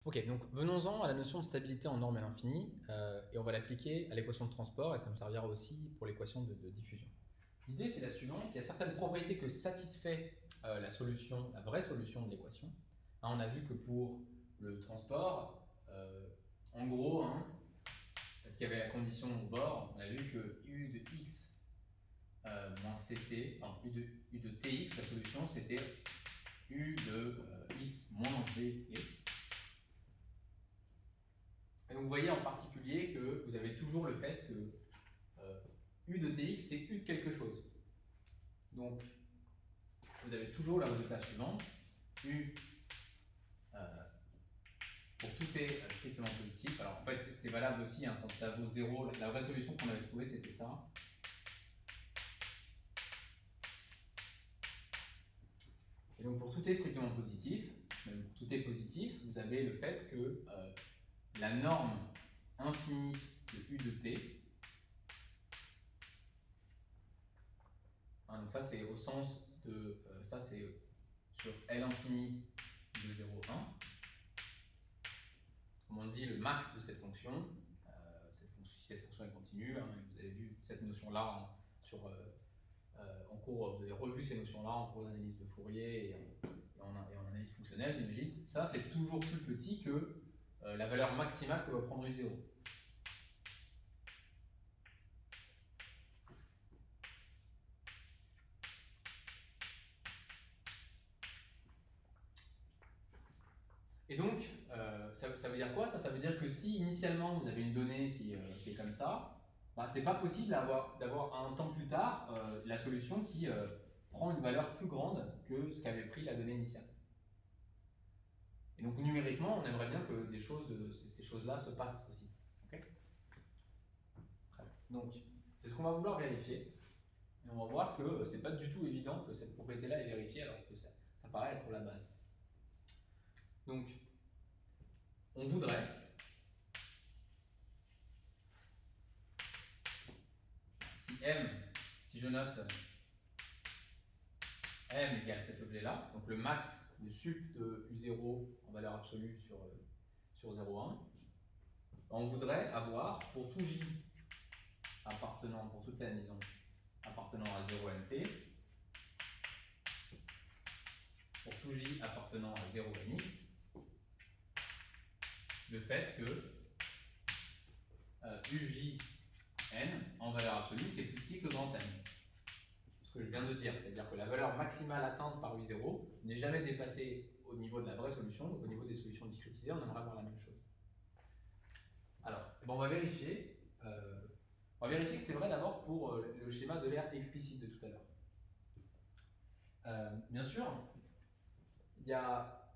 Ok, donc venons-en à la notion de stabilité en norme à l'infini, et on va l'appliquer à l'équation de transport, et ça me servira aussi pour l'équation de diffusion. L'idée c'est la suivante, il y a certaines propriétés que satisfait la solution, la vraie solution de l'équation. Hein, on a vu que pour le transport, en gros, hein, parce qu'il y avait la condition au bord, on a vu que u de x moins ct, enfin u de tx, la solution c'était u de x moins gt. Et donc vous voyez en particulier que vous avez toujours le fait que u de tx c'est u de quelque chose. Donc vous avez toujours le résultat suivant, u pour tout est strictement positif. Alors en fait c'est valable aussi hein, quand ça vaut 0. La vraie solution qu'on avait trouvée c'était ça. Et donc pour tout est strictement positif, même pour tout est positif, vous avez le fait que la norme infinie de u de t, hein, donc ça c'est au sens de, ça c'est sur L infini de 0, 1. Comme on dit, le max de cette fonction, si cette fonction est continue, hein, vous avez vu cette notion-là en cours, vous avez revu ces notions-là en cours d'analyse de Fourier et en analyse fonctionnelle, j'imagine. Ça, c'est toujours plus petit que la valeur maximale que va prendre U0. Et donc, ça veut dire quoi ça veut dire que si initialement vous avez une donnée qui est comme ça, bah, c'est pas possible d'avoir un temps plus tard la solution qui prend une valeur plus grande que ce qu'avait pris la donnée initiale. Et donc numériquement, on aimerait bien que ces choses-là se passent aussi. Okay. Très bien. Donc, c'est ce qu'on va vouloir vérifier. Et on va voir que c'est pas du tout évident que cette propriété-là est vérifiée alors que ça paraît être la base. Donc, on voudrait, si je note m égale cet objet-là, donc le max, le sup de U0 en valeur absolue sur 0,1, on voudrait avoir pour tout j appartenant, pour toute n, disons, appartenant à 0 nt, pour tout j appartenant à 0 nx, le fait que UJN en valeur absolue, c'est plus petit que grand N. Ce que je viens de dire, c'est-à-dire que la valeur maximale atteinte par U0 n'est jamais dépassée au niveau de la vraie solution, donc au niveau des solutions discrétisées, on aimerait avoir la même chose. Alors, on va vérifier. Que c'est vrai d'abord pour le schéma de l'air explicite de tout à l'heure. Bien sûr, il y a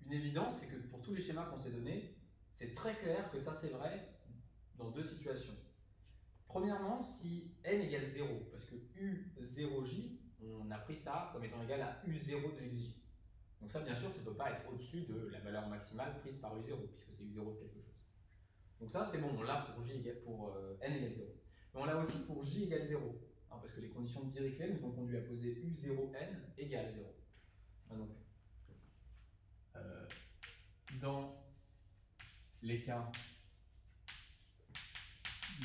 une évidence, c'est que pour tous les schémas qu'on s'est donnés, c'est très clair que ça c'est vrai dans deux situations. Premièrement, si n égale 0, parce que U0j, on a pris ça comme étant égal à U0 de xj. Donc ça, bien sûr, ça ne peut pas être au-dessus de la valeur maximale prise par U0, puisque c'est U0 de quelque chose. Donc ça, c'est bon, on l'a pour n égale 0. Mais on l'a aussi pour j égale 0, hein, parce que les conditions de Dirichlet nous ont conduit à poser U0n égale 0. Hein, donc, dans les cas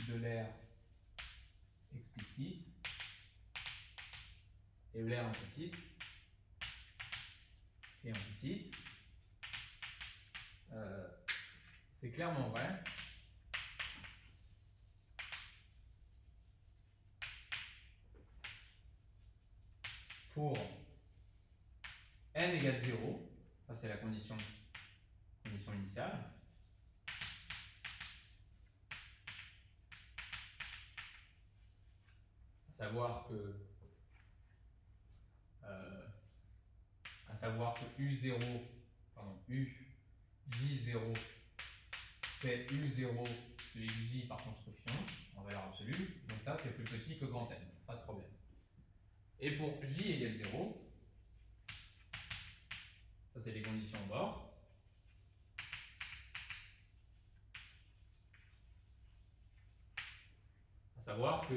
de l'air explicite et l'air implicite et implicite, c'est clairement vrai pour n égale 0, ça c'est la condition initiale, à savoir que U0, pardon, UJ0, c'est U0 de xj par construction, en valeur absolue, donc ça c'est plus petit que grand N, pas de problème. Et pour j égale 0, ça c'est les conditions au bord, à savoir que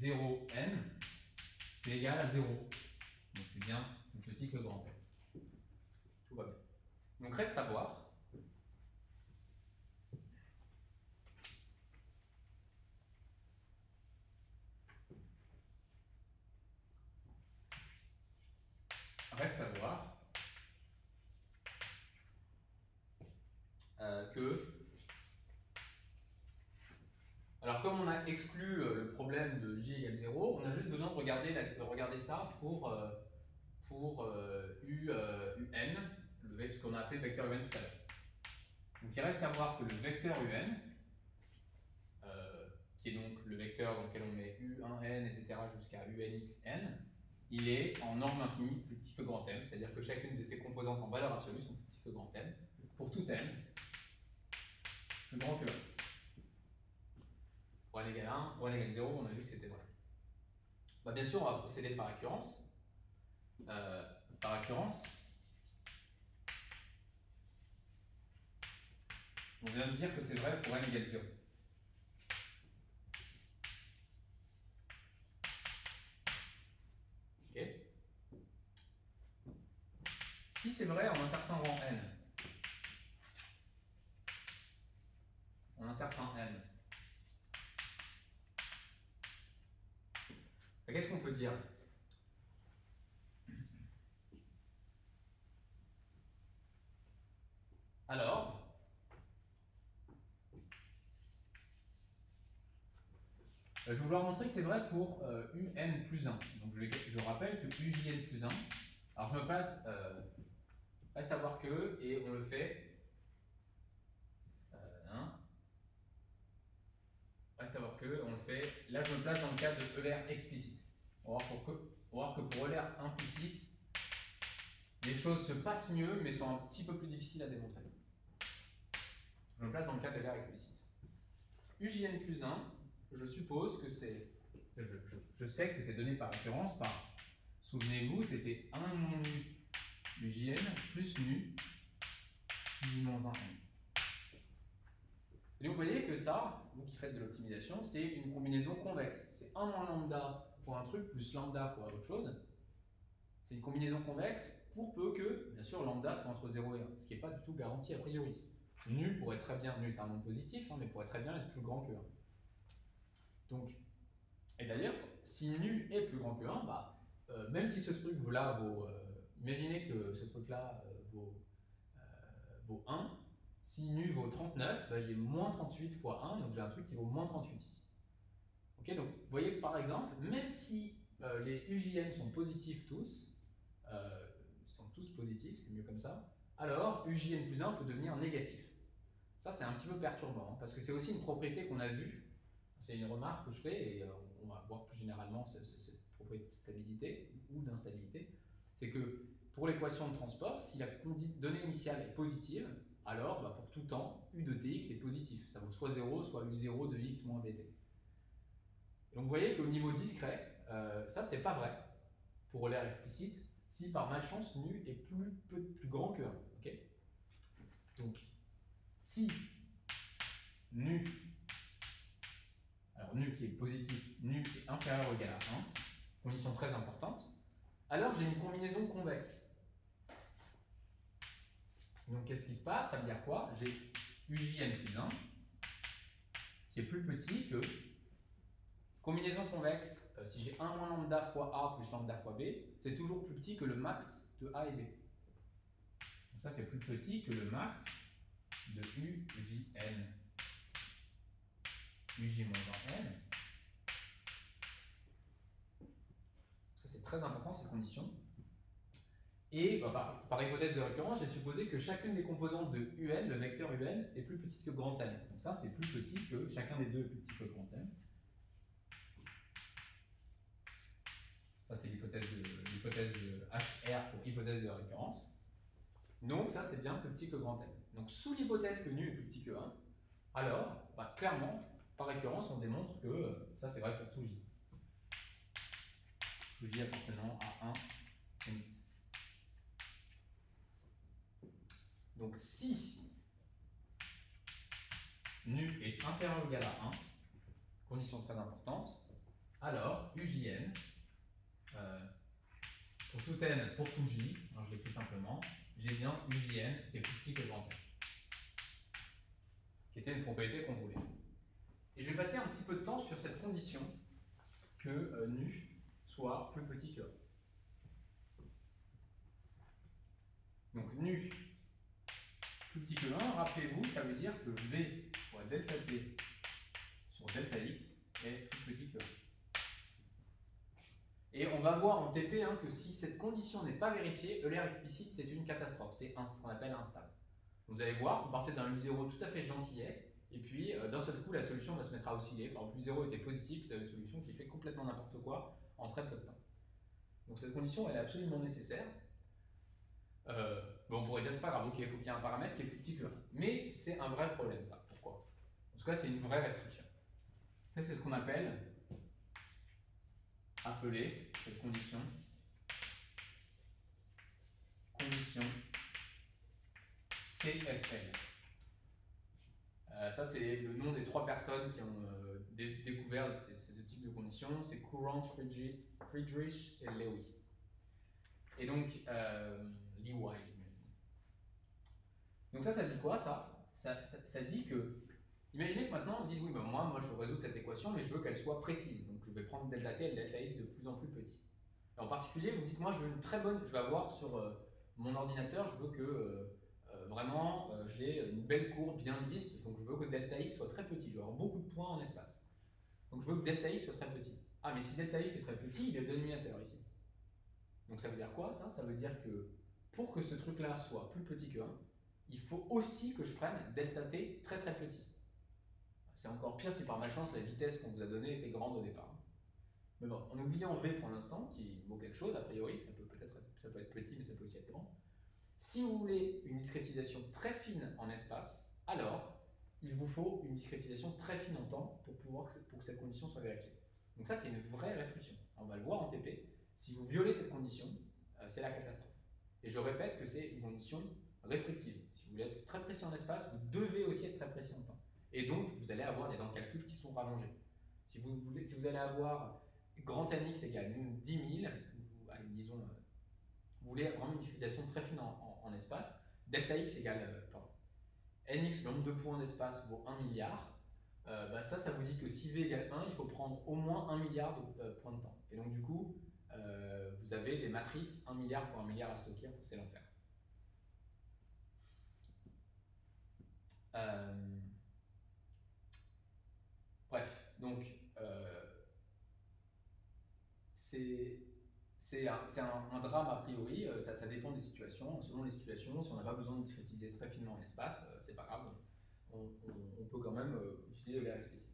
U0n c'est égal à 0. Donc c'est bien plus petit que grand N. Tout va bien. Donc reste à voir. Reste à voir que... Alors comme on a exclu le problème de j égale 0, on a juste besoin de regarder ça pour un, ce qu'on a appelé le vecteur un tout à l'heure. Donc il reste à voir que le vecteur un, qui est donc le vecteur dans lequel on met u1n, etc. jusqu'à unxn, il est en norme infinie plus petit que grand M, c'est-à-dire que chacune de ses composantes en valeur absolue sont plus petites que grand M, pour tout n plus grand que 1. Pour n égale 1, pour n égale 0, on a vu que c'était vrai. Bah, bien sûr, on va procéder par occurrence. On vient de dire que c'est vrai pour n égale 0. Ok. Si c'est vrai en un certain rang n, qu'est-ce qu'on peut dire? Alors, je vais vouloir montrer que c'est vrai pour un plus 1. Donc je rappelle que ujn plus 1. Alors je me place, reste à voir que, et on le fait. Reste à voir que, on le fait. Là je me place dans le cadre de ER explicite. On va voir que pour ER implicite, les choses se passent mieux, mais sont un petit peu plus difficiles à démontrer. Je me place dans le cadre de ER explicite. Ujn plus 1, je suppose que c'est. Je sais que c'est donné par référence par. Souvenez-vous, c'était 1 moins nu ujn plus nu moins 1 n. Et donc vous voyez que ça, vous qui faites de l'optimisation, c'est une combinaison convexe. C'est 1 moins lambda pour un truc plus lambda pour autre chose. C'est une combinaison convexe pour peu que, bien sûr, lambda soit entre 0 et 1, ce qui n'est pas du tout garanti a priori. Nu pourrait très bien, nu est un nombre positif, mais pourrait très bien être plus grand que 1. Donc, et d'ailleurs, si nu est plus grand que 1, bah, même si ce truc-là vaut, imaginez que ce truc-là vaut 1, si nu vaut 39, bah, j'ai moins 38 fois 1, donc j'ai un truc qui vaut moins 38 ici. Okay, donc vous voyez par exemple, même si les UJN sont positifs tous, positifs, c'est mieux comme ça, alors UJN plus 1 peut devenir négatif. Ça c'est un petit peu perturbant, hein, parce que c'est aussi une propriété qu'on a vue, c'est une remarque que je fais, et on va voir plus généralement cette propriété de stabilité ou d'instabilité, c'est que pour l'équation de transport, si la donnée initiale est positive, alors bah, pour tout temps, u de tx est positif. Ça vaut soit 0, soit u0 de x moins bt. Et donc vous voyez qu'au niveau discret, ça c'est pas vrai pour l'air explicite, si par malchance nu est plus grand que 1. Okay, donc si nu, alors nu qui est positif, nu est inférieur ou égal à 1, condition très importante, alors j'ai une combinaison convexe. Donc qu'est-ce qui se passe? Ça veut dire quoi? J'ai ujn plus 1 qui est plus petit que combinaison convexe. Si j'ai 1 moins lambda fois a plus lambda fois b, c'est toujours plus petit que le max de a et b. Donc ça c'est plus petit que le max de ujn uj moins 1n. Ça c'est très important ces conditions. Et bah, par hypothèse de récurrence, j'ai supposé que chacune des composantes de un, le vecteur un, est plus petite que grand n. Donc ça c'est plus petit que chacun des deux est plus petit que grand n. Ça c'est l'hypothèse de HR pour hypothèse de récurrence. Donc ça c'est bien plus petit que grand n. Donc sous l'hypothèse que nu est plus petit que 1, alors bah, clairement, par récurrence, on démontre que ça c'est vrai pour tout j. Tout j appartenant à 1 nx. Donc si nu est inférieur ou égal à 1, condition très importante, alors UJN, pour tout n, pour tout j, alors je l'écris simplement, j'ai bien UJN qui est plus petit que grand N, qui était une propriété qu'on voulait. Et je vais passer un petit peu de temps sur cette condition que nu soit plus petit que 1. Donc nu plus petit que 1, rappelez-vous, ça veut dire que V fois delta T sur delta X est plus petit que 1. Et on va voir en TP que si cette condition n'est pas vérifiée, Euler explicite, c'est une catastrophe. C'est ce qu'on appelle instable. Vous allez voir, vous partez d'un U0 tout à fait gentillet, et puis d'un seul coup, la solution va se mettre à osciller. Par exemple, U0 était positif, vous avez une solution qui fait complètement n'importe quoi en très peu de temps. Donc cette condition, elle est absolument nécessaire. On pourrait dire, c'est pas grave, ok, il faut qu'il y ait un paramètre qui est plus petit que 1. Mais c'est un vrai problème, ça. Pourquoi? En tout cas, c'est une vraie restriction. Ça, c'est ce qu'on appelle appeler cette condition CFL. Ça, c'est le nom des 3 personnes qui ont découvert ce type de condition. C'est Courant, Friedrich et Lewy. Et donc, Lewy, j'imagine. Donc ça dit quoi, ça dit que, imaginez que maintenant, vous dites, oui, moi, je veux résoudre cette équation, mais je veux qu'elle soit précise. Donc, je vais prendre delta t et delta x de plus en plus petit. Et en particulier, vous dites, moi, je veux une très bonne, je vais avoir sur mon ordinateur, je veux que vraiment, j'ai une belle courbe bien lisse, donc je veux que delta x soit très petit, je veux avoir beaucoup de points en espace. Donc je veux que delta x soit très petit. Ah, mais si delta x est très petit, il est le dénominateur ici. Donc ça veut dire quoi, ça? Ça veut dire que pour que ce truc-là soit plus petit que 1, il faut aussi que je prenne delta t très très petit. C'est encore pire si par malchance la vitesse qu'on vous a donnée était grande au départ. Mais bon, en oubliant v pour l'instant, qui vaut quelque chose, a priori, ça peut être petit, mais ça peut aussi être grand. Si vous voulez une discrétisation très fine en espace, alors il vous faut une discrétisation très fine en temps pour que cette condition soit vérifiée. Donc ça, c'est une vraie restriction. On va le voir en TP. Si vous violez cette condition, c'est la catastrophe. Et je répète que c'est une condition restrictive. Si vous voulez être très précis en espace, vous devez aussi être très précis en temps. Et donc, vous allez avoir des temps de calcul qui sont rallongés. Si vous allez avoir grand nx égale 10 000, disons, vous voulez vraiment une discrétisation très fine en espace, delta x égale, nx, le nombre de points d'espace vaut 1 milliard, ça vous dit que si v égale 1, il faut prendre au moins 1 milliard de points de temps. Et donc du coup, vous avez des matrices 1 milliard fois 1 milliard à stocker, enfin, c'est l'enfer. Bref, donc c'est un drame a priori, ça dépend des situations. Selon les situations, si on n'a pas besoin de discrétiser très finement en espace, c'est pas grave, on peut quand même utiliser Euler explicite.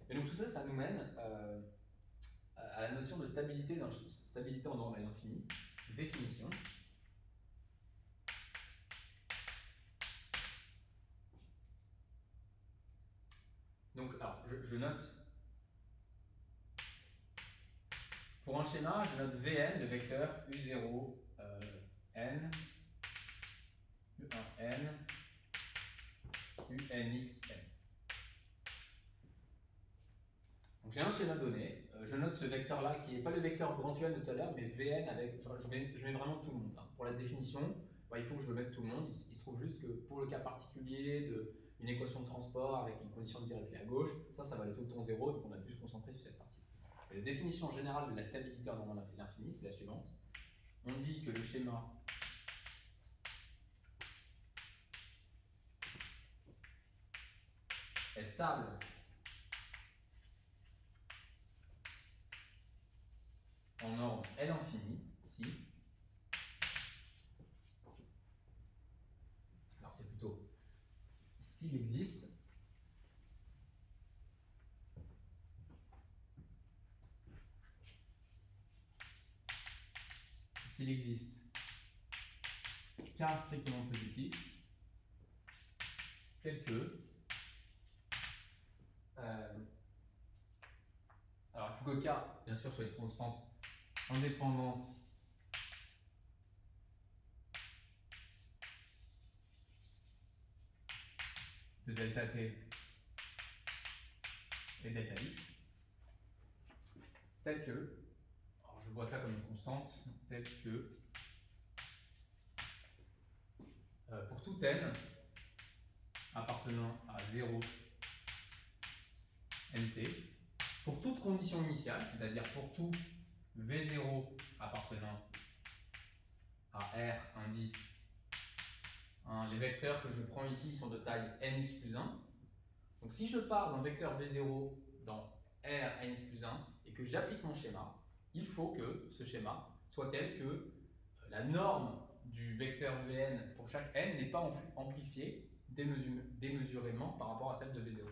Et donc tout ça, ça nous mène à la notion de stabilité en normale infinie, définition. Donc, alors, je note, pour un schéma, je note Vn, le vecteur U0, n, U1n, UNXN. Donc j'ai un schéma donné, je note ce vecteur-là qui n'est pas le vecteur grand UN de tout à l'heure, mais Vn avec, je mets vraiment tout le monde. Pour la définition, il faut que je le mette tout le monde. Il se trouve juste que pour le cas particulier d'une équation de transport avec une condition de directée à gauche, ça va aller tout le temps 0, donc on a pu se concentrer sur cette partie. Et la définition générale de la stabilité en normale infinie, c'est la suivante. On dit que le schéma est stable en ordre L infini, si, alors c'est plutôt s'il existe, cas strictement positif, tel que, alors il faut que K, bien sûr, soit une constante indépendante de delta t et delta x, tel que, alors je vois ça comme une constante, tel que pour tout n appartenant à 0 nt, pour toute condition initiale, c'est-à-dire pour tout v0 appartenant à R indice, les vecteurs que je prends ici sont de taille nx plus 1. Donc si je pars d'un vecteur v0 dans R nx plus 1 et que j'applique mon schéma, il faut que ce schéma soit tel que la norme du vecteur Vn pour chaque n n'est pas amplifiée démesurément par rapport à celle de V0.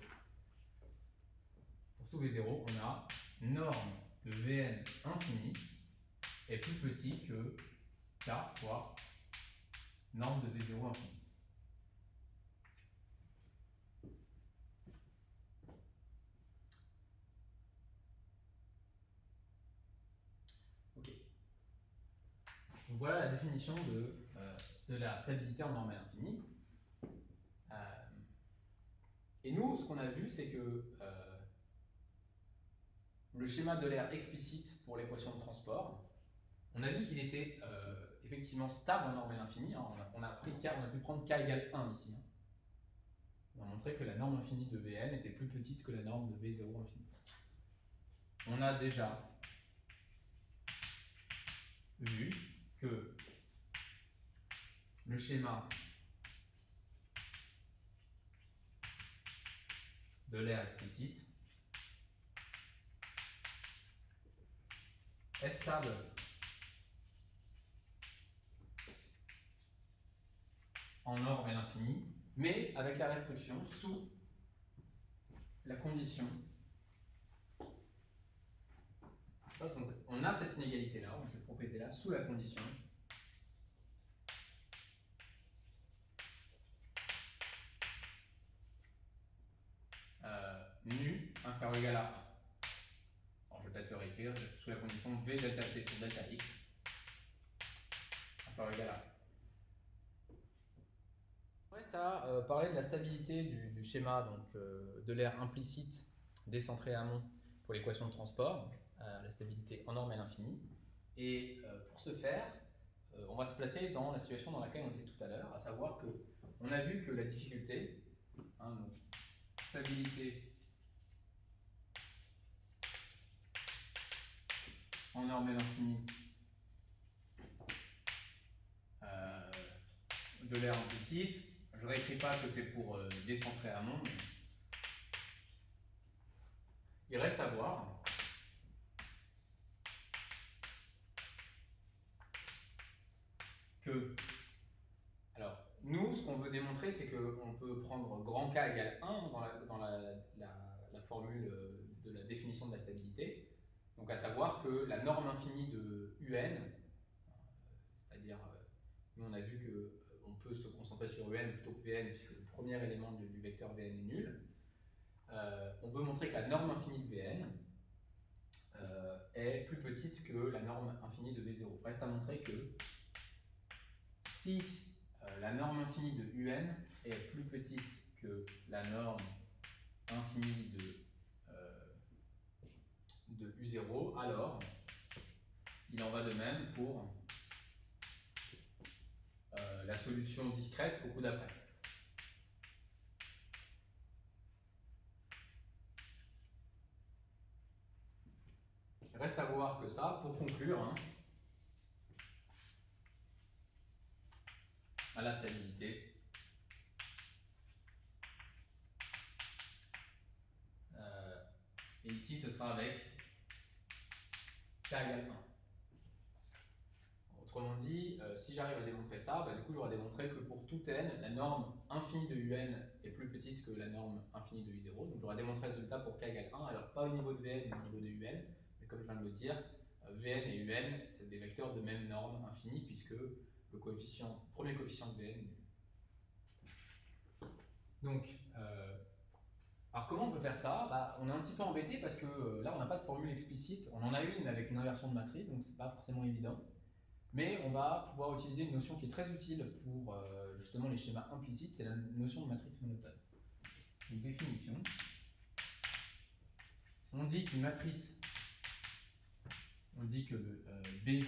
Pour tout V0, on a norme de Vn infini est plus petit que k fois norme de V0 infini. Ok. Donc voilà la définition de la stabilité en normale infinie. Et nous, ce qu'on a vu, c'est que le schéma de l'air explicite pour l'équation de transport, on a vu qu'il était effectivement stable en normale infinie. Hein. On a pu prendre k égale 1 ici. Hein. On a montré que la norme infinie de Vn était plus petite que la norme de V0 infini. On a déjà vu que le schéma de l'air explicite est stable en norme à l'infini, mais avec la restriction sous la condition. Ça, on a cette inégalité-là, on a cette propriété-là, sous la condition nu inférieur ou égal à 1. Alors, je vais peut-être le réécrire sous la condition v delta t sur delta x inférieur ou égal à 1. On reste à parler de la stabilité du schéma donc, de l'air implicite décentré amont pour l'équation de transport, la stabilité en norme à l'infini. Et pour ce faire, on va se placer dans la situation dans laquelle on était tout à l'heure, à savoir que on a vu que la difficulté, donc, stabilité en norme à l'infini de l'air implicite. Je ne réécris pas que c'est pour décentrer amont. Mais il reste à voir que, alors, nous, ce qu'on veut démontrer, c'est qu'on peut prendre grand K égale 1 dans la formule de la définition de la stabilité. Donc, à savoir que la norme infinie de UN, c'est-à-dire, nous, on a vu qu'on peut se concentrer sur UN plutôt que Vn, puisque le premier élément du vecteur Vn est nul. On veut montrer que la norme infinie de Vn est plus petite que la norme infinie de V0. Reste à montrer que si la norme infinie de UN est plus petite que la norme infinie de U0, alors il en va de même pour la solution discrète au coup d'après. Reste à voir que ça, pour conclure, à la stabilité, et ici ce sera avec k égale 1. Autrement dit, si j'arrive à démontrer ça, du coup j'aurai démontré que pour tout n, la norme infinie de un est plus petite que la norme infinie de u0. Donc j'aurai démontré le résultat pour k égale 1, alors pas au niveau de vn mais au niveau de un. Mais comme je viens de le dire, vn et un, c'est des vecteurs de même norme infinie puisque le premier coefficient de vn est nul. Donc, alors comment on peut faire ça? On est un petit peu embêté parce que là on n'a pas de formule explicite. On en a une avec une inversion de matrice, donc c'est pas forcément évident. Mais on va pouvoir utiliser une notion qui est très utile pour justement les schémas implicites, c'est la notion de matrice monotone. Une définition. On dit qu'une matrice, on dit que B,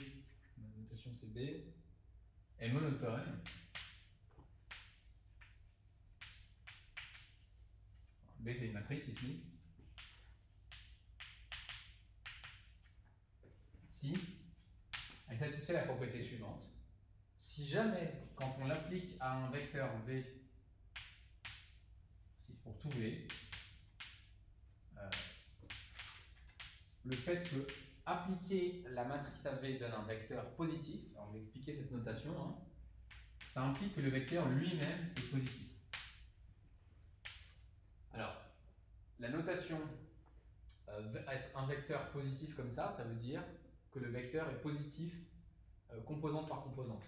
la notation c'est B, est monotone B c'est une matrice ici. Si elle satisfait la propriété suivante. Si jamais, quand on l'applique à un vecteur V, pour tout V, le fait que appliquer la matrice à V donne un vecteur positif, alors je vais expliquer cette notation, hein, ça implique que le vecteur lui-même est positif. Alors, la notation être un vecteur positif comme ça veut dire que le vecteur est positif composante par composante.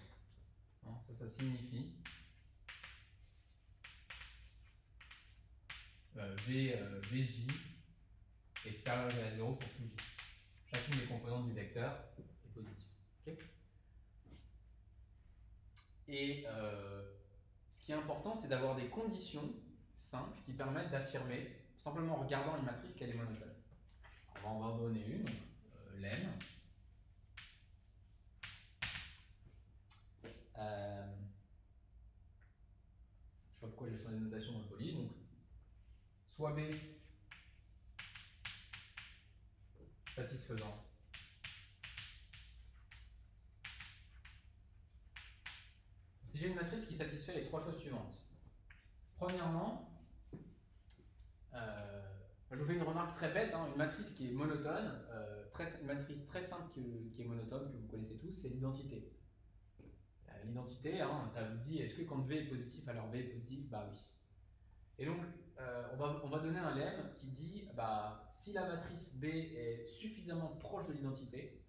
Hein, ça signifie Vj est supérieur ou égal à 0 pour tout j. Chacune des composantes du vecteur est positive. Okay, et ce qui est important, c'est d'avoir des conditions simples qui permettent d'affirmer, simplement en regardant une matrice, qu'elle est monotone. On va en donner une, l'N. Je ne sais pas pourquoi j'ai changé de notation dans le poly. Donc, soit B satisfaisant. Si j'ai une matrice qui satisfait les trois choses suivantes. Premièrement, je vous fais une remarque très bête, hein, une matrice qui est monotone, une matrice très simple qui est monotone, que vous connaissez tous, c'est l'identité. L'identité, hein, ça vous dit, est-ce que quand V est positif, alors V est positif? Bah oui. Et donc, on va donner un lemme qui dit, bah, si la matrice B est suffisamment proche de l'identité,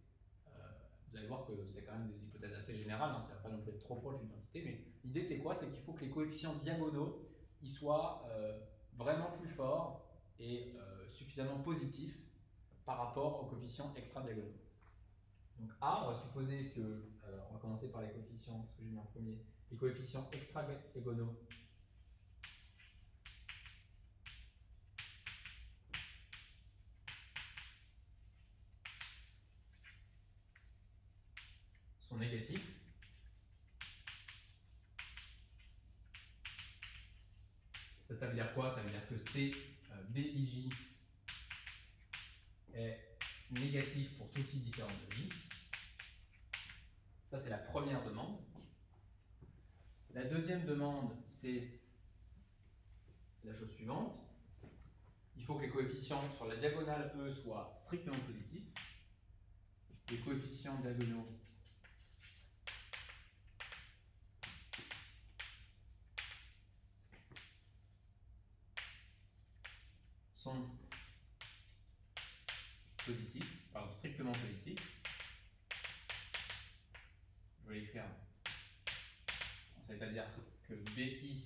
vous allez voir que c'est quand même des hypothèses assez générales, hein, ça ne va pas non plus être trop proche de l'identité, mais l'idée c'est quoi? C'est qu'il faut que les coefficients diagonaux ils soient vraiment plus forts et suffisamment positifs par rapport aux coefficients extra-diagonaux. Donc A, on va supposer que, on va commencer par les coefficients, ce que j'ai mis en premier, les coefficients extra-diagonaux sont négatifs. Ça veut dire quoi? Ça veut dire que C, BIJ est négatif pour tout i différent de j. Ça, c'est la première demande. La deuxième demande, c'est la chose suivante. Il faut que les coefficients sur la diagonale E soient strictement positifs. Les coefficients diagonaux sont positifs, pardon, strictement positifs. Je vais l'écrire. C'est-à-dire que BI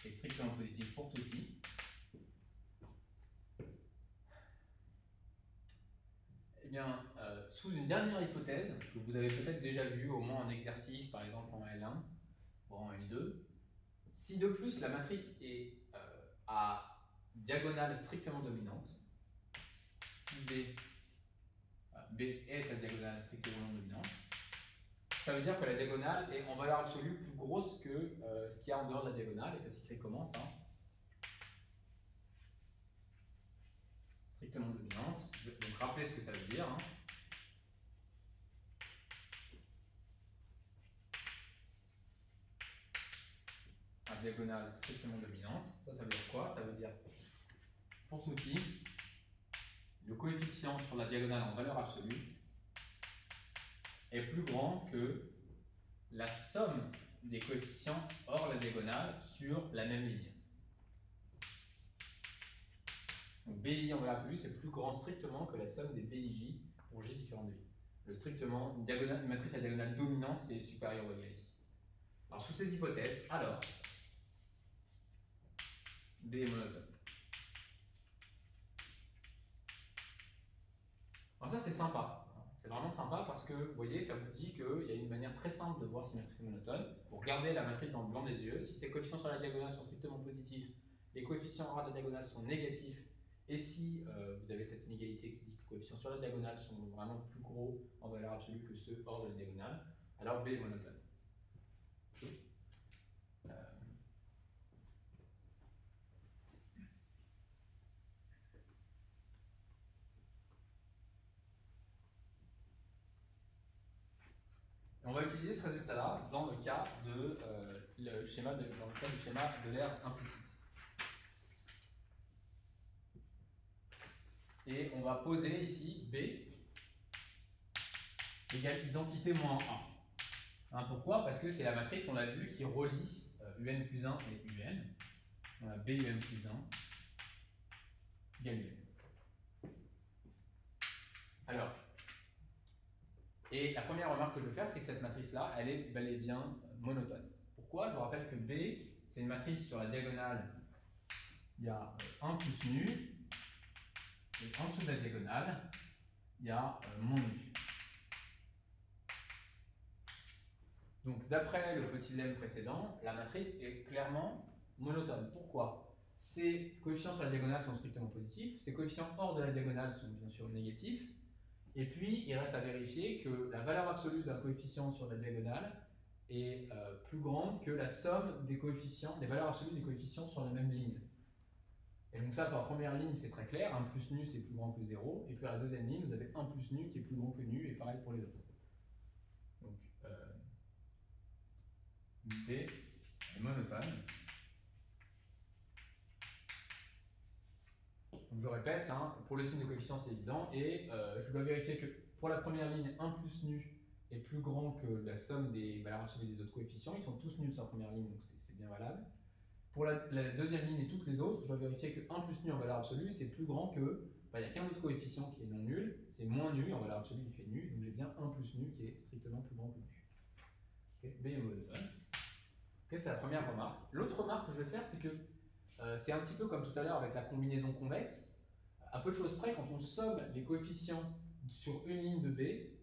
est strictement positif pour tout i. Eh bien, sous une dernière hypothèse, que vous avez peut-être déjà vue, au moins en exercice, par exemple en L1 ou en L2, si de plus la matrice est à diagonale strictement dominante, si B est à diagonale strictement dominante, ça veut dire que la diagonale est en valeur absolue plus grosse que ce qu'il y a en dehors de la diagonale, et ça s'écrit comment ça? Strictement dominante. Donc rappelez ce que ça veut dire. Hein. À diagonale strictement dominante. Ça veut dire quoi? Ça veut dire, pour tout i, le coefficient sur la diagonale en valeur absolue est plus grand que la somme des coefficients hors la diagonale sur la même ligne. Donc BI en valeur absolue, c'est plus grand strictement que la somme des BIJ pour J différent de I. Le strictement, une matrice à diagonale dominante, c'est supérieur ou égal ici. Alors sous ces hypothèses, alors, B est monotone. Alors ça c'est sympa, c'est vraiment sympa parce que vous voyez, ça vous dit qu'il y a une manière très simple de voir si une matrice est monotone. Vous regardez la matrice dans le blanc des yeux, si ses coefficients sur la diagonale sont strictement positifs, les coefficients hors de la diagonale sont négatifs, et si vous avez cette inégalité qui dit que les coefficients sur la diagonale sont vraiment plus gros en valeur absolue que ceux hors de la diagonale, alors B est monotone. On va utiliser ce résultat-là dans le cas de dans le cas du schéma de l'aire implicite. Et on va poser ici B égale identité moins 1. Hein, pourquoi? Parce que c'est la matrice, on l'a vu, qui relie UN plus 1 et UN. On a BUN plus 1 égale UN. Alors, et la première remarque que je veux faire, c'est que cette matrice-là, elle est bel et bien monotone. Pourquoi? Je vous rappelle que B, c'est une matrice sur la diagonale, il y a 1 plus nu, et en dessous de la diagonale, il y a moins nu. Donc, d'après le petit lemme précédent, la matrice est clairement monotone. Pourquoi? Ces coefficients sur la diagonale sont strictement positifs, ces coefficients hors de la diagonale sont bien sûr négatifs, et puis il reste à vérifier que la valeur absolue d'un coefficient sur la diagonale est plus grande que la somme des coefficients, des valeurs absolues des coefficients sur la même ligne. Et donc ça, pour la première ligne, c'est très clair, 1 plus nu, c'est plus grand que 0, et puis à la deuxième ligne, vous avez 1 plus nu qui est plus grand que nu, et pareil pour les autres. Donc, B est monotone. Donc je répète, hein, pour le signe de coefficient c'est évident, et je dois vérifier que pour la première ligne, 1 plus nu est plus grand que la somme des valeurs absolues des autres coefficients. Ils sont tous nus sur la première ligne, donc c'est bien valable. Pour la deuxième ligne et toutes les autres, je dois vérifier que 1 plus nu en valeur absolue, c'est plus grand que, il n'y a qu'un autre coefficient qui est non nul, c'est moins nu, en valeur absolue il fait nu, donc j'ai bien 1 plus nu qui est strictement plus grand que nu. Okay. B est monotone. Okay, c'est la première remarque. L'autre remarque que je vais faire, c'est que c'est un petit peu comme tout à l'heure avec la combinaison convexe. À peu de choses près, quand on somme les coefficients sur une ligne de B,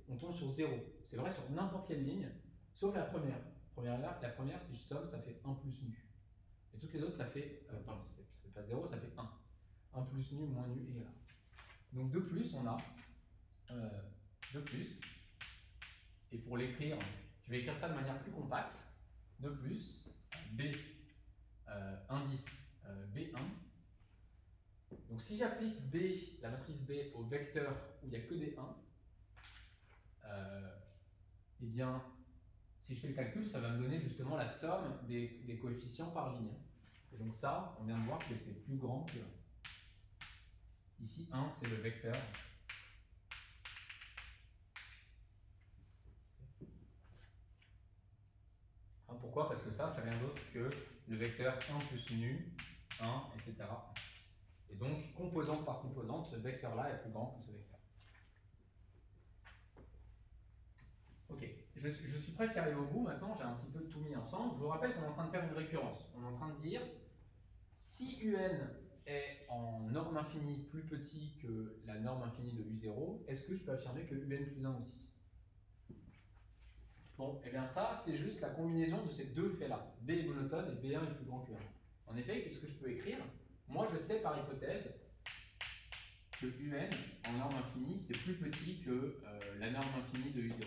on tombe sur 0. C'est vrai sur n'importe quelle ligne, sauf la première. La première, si je somme, ça fait 1 plus nu. Et toutes les autres, ça fait, pardon, ça fait pas 0, ça fait 1. 1 plus nu, moins nu, égale 1. Donc de plus, on a de plus. Et pour l'écrire, je vais écrire ça de manière plus compacte. De plus, B, indice B1. Donc si j'applique B, la matrice B, au vecteur où il n'y a que des 1, eh bien, si je fais le calcul, ça va me donner justement la somme des coefficients par ligne. Et donc ça, on vient de voir que c'est plus grand que 1. Ici, 1, c'est le vecteur. Pourquoi? Parce que ça, c'est rien d'autre que le vecteur 1 plus nu, 1, etc. Et donc, composante par composante, ce vecteur-là est plus grand que ce vecteur. Ok, je suis presque arrivé au bout maintenant, j'ai un petit peu tout mis ensemble. Je vous rappelle qu'on est en train de faire une récurrence. On est en train de dire, si UN est en norme infinie plus petit que la norme infinie de U0, est-ce que je peux affirmer que UN plus 1 aussi? Bon, et bien ça, c'est juste la combinaison de ces deux faits-là. B est monotone et B1 est plus grand que 1. En effet, qu'est-ce que je peux écrire? Moi, je sais par hypothèse que UN, en norme infinie, c'est plus petit que la norme infinie de U0.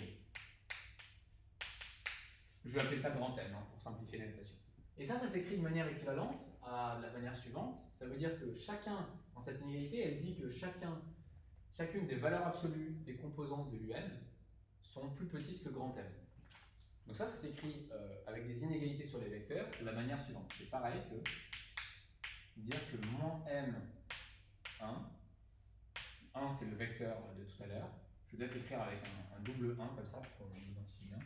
Je vais appeler ça grand M, hein, pour simplifier la notation. Et ça s'écrit de manière équivalente à la manière suivante. Ça veut dire que chacun, dans cette inégalité, elle dit que chacune des valeurs absolues des composantes de UN sont plus petites que grand M. Donc ça s'écrit avec des inégalités sur les vecteurs de la manière suivante. C'est pareil que dire que moins M1, 1 c'est le vecteur de tout à l'heure, je vais peut-être l'écrire avec un double 1 comme ça pour qu'on l'identifie bien.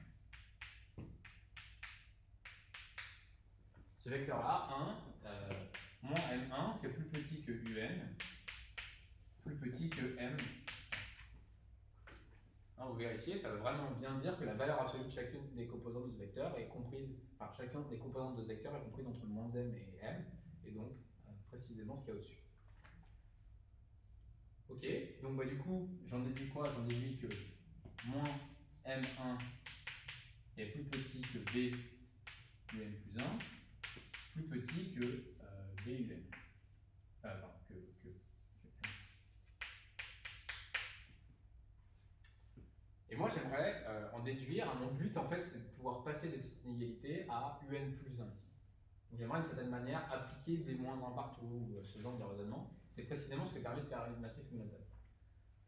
Ce vecteur-là, 1, moins M1, c'est plus petit que UN, plus petit que M. Hein, vous vérifiez, ça veut vraiment bien dire que la valeur absolue de chacune des composantes de ce vecteur est comprise, enfin chacune des composantes de ce vecteur est comprise entre moins M et M, et donc précisément ce qu'il y a au-dessus. Ok, donc bah, du coup, j'en déduis quoi? J'en déduis que moins M1 est plus petit que B UN plus 1, plus petit que B UN. Pardon, que M. Et moi, j'aimerais en déduire, mon but en fait, c'est de pouvoir passer de cette inégalité à UN plus 1 ici. Donc j'aimerais d'une certaine manière appliquer des moins 1 partout, ce genre de raisonnement. C'est précisément ce qui permet de faire une matrice monotone.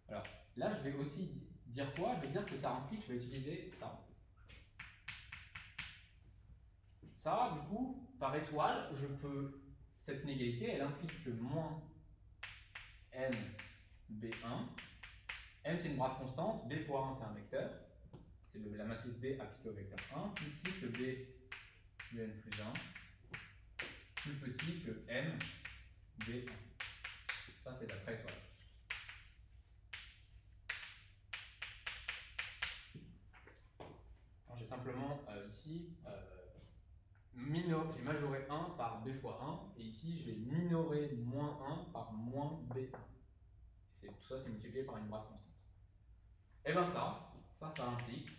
Alors là, je vais aussi dire quoi? Je vais dire que ça implique que je vais utiliser ça. ça, du coup, par étoile, cette inégalité, elle implique que moins m b1, m c'est une brave constante, b fois 1 c'est un vecteur, c'est la matrice B appliquée au vecteur 1, plus petit que b un plus 1, plus petit que m b1. Ça c'est d'après étoile. J'ai simplement ici j'ai majoré 1 par b fois 1, et ici j'ai minoré moins 1 par moins b1. Et tout ça c'est multiplié par une brave constante. Et bien ça implique,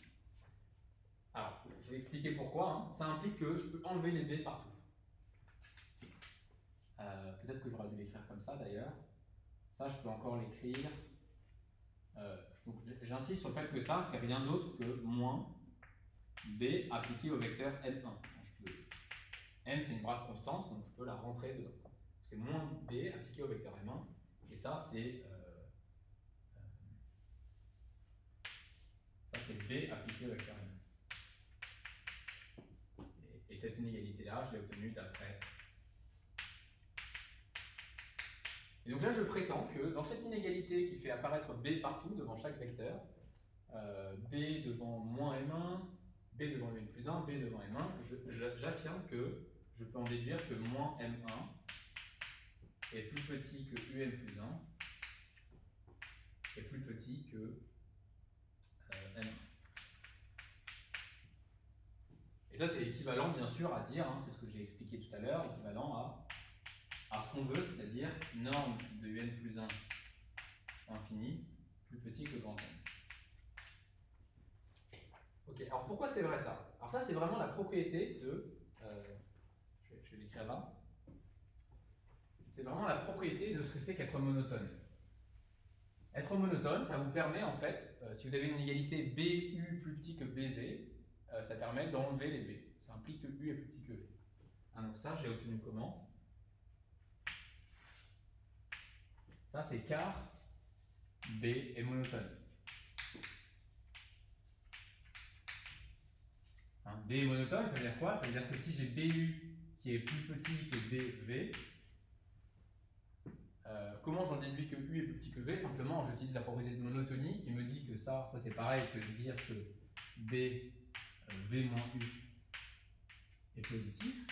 alors je vais expliquer pourquoi, hein. Ça implique que je peux enlever les b partout. Peut-être que j'aurais dû l'écrire comme ça d'ailleurs. Ça je peux encore l'écrire. Donc j'insiste sur le fait que ça c'est rien d'autre que moins b appliqué au vecteur n1. N c'est une brave constante, donc je peux la rentrer dedans. C'est moins b appliqué au vecteur m1, et ça c'est b appliqué au vecteur m1. Et cette inégalité-là, je l'ai obtenue d'après. Et donc là, je prétends que dans cette inégalité qui fait apparaître b partout devant chaque vecteur, b devant moins m1, b devant un plus 1, b devant m1, j'affirme que je peux en déduire que moins m1 est plus petit que un plus 1 est plus petit que m1. Et ça, c'est équivalent, bien sûr, à dire, hein, c'est ce que j'ai expliqué tout à l'heure, équivalent à ce qu'on veut, c'est-à-dire norme de un plus 1 infini plus petit que grand n. Ok, alors pourquoi c'est vrai ça? Alors ça, c'est vraiment la propriété de... je vais l'écrire là. C'est vraiment la propriété de ce que c'est qu'être monotone. Être monotone, ça vous permet en fait, si vous avez une égalité BU plus petit que BV, ça permet d'enlever les B. Ça implique que U est plus petit que V. Ah, donc ça, je l'ai obtenu comment? Ça, c'est car B est monotone. Hein, B est monotone, ça veut dire quoi? Ça veut dire que si j'ai BU qui est plus petit que BV, comment j'en déduis que U est plus petit que V? Simplement, j'utilise la propriété de monotonie qui me dit que ça c'est pareil que de dire que B, V moins U est positif.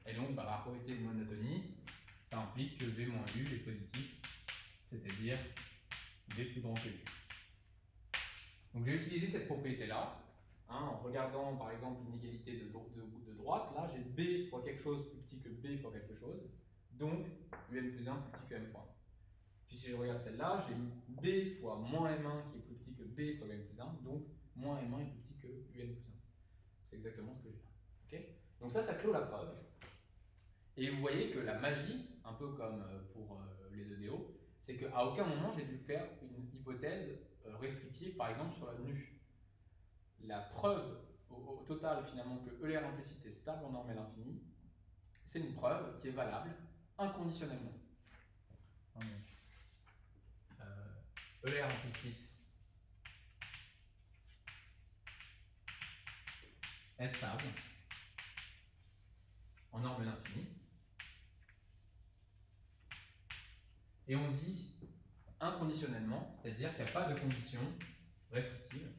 Et donc, par la propriété de monotonie, ça implique que V moins U est positif, c'est-à-dire V plus grand que U. Donc, j'ai utilisé cette propriété-là, hein, en regardant par exemple une égalité de droite. Là, j'ai B fois quelque chose plus petit que B fois quelque chose, donc UN plus 1 plus petit que M fois 1. Puis si je regarde celle-là, j'ai B fois moins M1 qui est plus petit que B fois UN plus 1, donc moins M1 est plus petit que UN plus 1. C'est exactement ce que j'ai là. Okay, donc ça clôt la preuve. Et vous voyez que la magie, un peu comme pour les EDO, c'est qu'à aucun moment j'ai dû faire une hypothèse restrictive, par exemple sur la NU. La preuve au total finalement que ELR implicite est stable en norme L infini, c'est une preuve qui est valable inconditionnellement. ELR implicite est stable en norme L infini. Et on dit inconditionnellement, c'est-à-dire qu'il n'y a pas de condition restrictive.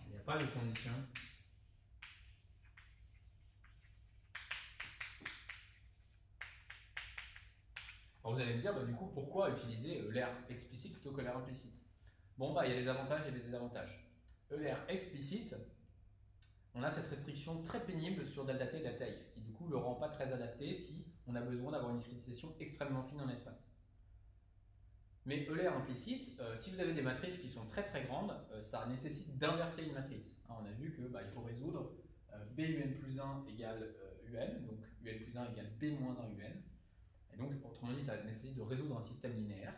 Il n'y a pas de condition Alors vous allez me dire, du coup, pourquoi utiliser l'air explicite plutôt que l'air implicite? Bon, il y a des avantages et des désavantages. L'air explicite, on a cette restriction très pénible sur delta t et delta x, qui du coup ne le rend pas très adapté si on a besoin d'avoir une discrétisation extrêmement fine en espace. Mais ELR implicite, si vous avez des matrices qui sont très très grandes, ça nécessite d'inverser une matrice. Hein, on a vu qu'il faut résoudre BUN plus 1 égale UN, donc UN plus 1 égale B moins 1 UN. Et donc, autrement dit, ça nécessite de résoudre un système linéaire.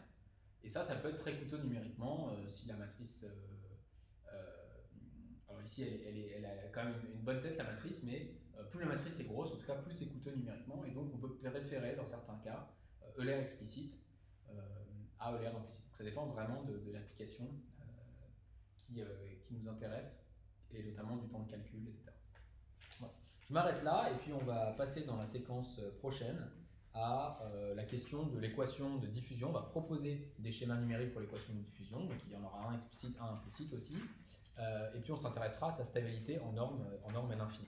Et ça peut être très coûteux numériquement si la matrice... alors ici, elle a quand même une bonne tête, la matrice, mais plus la matrice est grosse, en tout cas, plus c'est coûteux numériquement. Et donc, on peut préférer, dans certains cas, ELR explicite à ELR implicite. Donc, ça dépend vraiment de l'application qui nous intéressent, et notamment du temps de calcul, etc. Voilà. Je m'arrête là, et puis on va passer dans la séquence prochaine à la question de l'équation de diffusion. On va proposer des schémas numériques pour l'équation de diffusion, donc il y en aura un explicite, un implicite aussi, et puis on s'intéressera à sa stabilité en norme n infini.